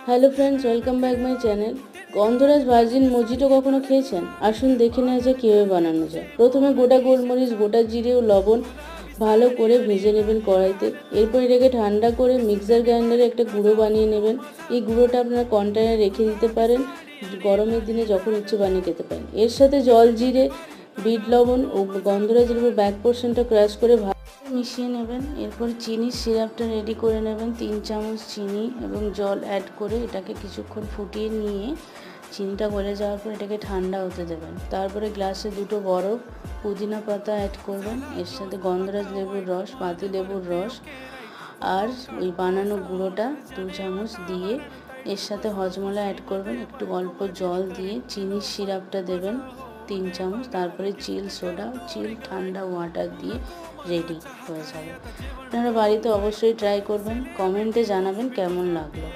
Hello friends, welcome back my channel. Gondhoraj virgin মজিটো কখনো খেয়েছেন? আসুন দেখে নেওয়া যায় কীভাবে বানানো যায়। প্রথমে গোটা গোলমরিচ, গোটা জিরে ও লবণ ভালো করে ভেজে নেবেন কড়াইতে। এরপর এটাকে ঠান্ডা করে মিক্সার গ্রাইন্ডারে একটা গুঁড়ো বানিয়ে নেবেন। এই গুঁড়োটা আপনারা কন্টেনারে রেখে দিতে পারেন, গরমের দিনে যখন ইচ্ছে বানিয়ে খেতে পারেন। এর সাথে জল জিরে, বিট লবণ ও গন্ধরাজের উপর ব্যাক পোর্শনটা ক্রাশ করে মিশিয়ে নেবেন। এরপর চিনির সিরাপটা রেডি করে নেবেন। 3 চামচ চিনি এবং জল অ্যাড করে এটাকে কিছুক্ষণ ফুটিয়ে নিয়ে চিনিটা গলে যাওয়ার পর এটাকে ঠান্ডা হতে দেবেন। তারপরে গ্লাসে 2টো বরফ, পুদিনা পাতা অ্যাড করবেন। এর সাথে গন্ধরাজ লেবুর রস, পাতি লেবুর রস আর ওই বানানো গুঁড়োটা 2 চামচ দিয়ে এর সাথে হজমলা অ্যাড করবেন। একটু অল্প জল দিয়ে চিনির সিরাপটা দেবেন 3 চামচ। তারপরে চিল সোডা, ঠান্ডা ওয়াটার দিয়ে রেডি হয়ে যাবে। আপনারা বাড়িতে অবশ্যই ট্রাই করবেন, কমেন্টে জানাবেন কেমন লাগলো।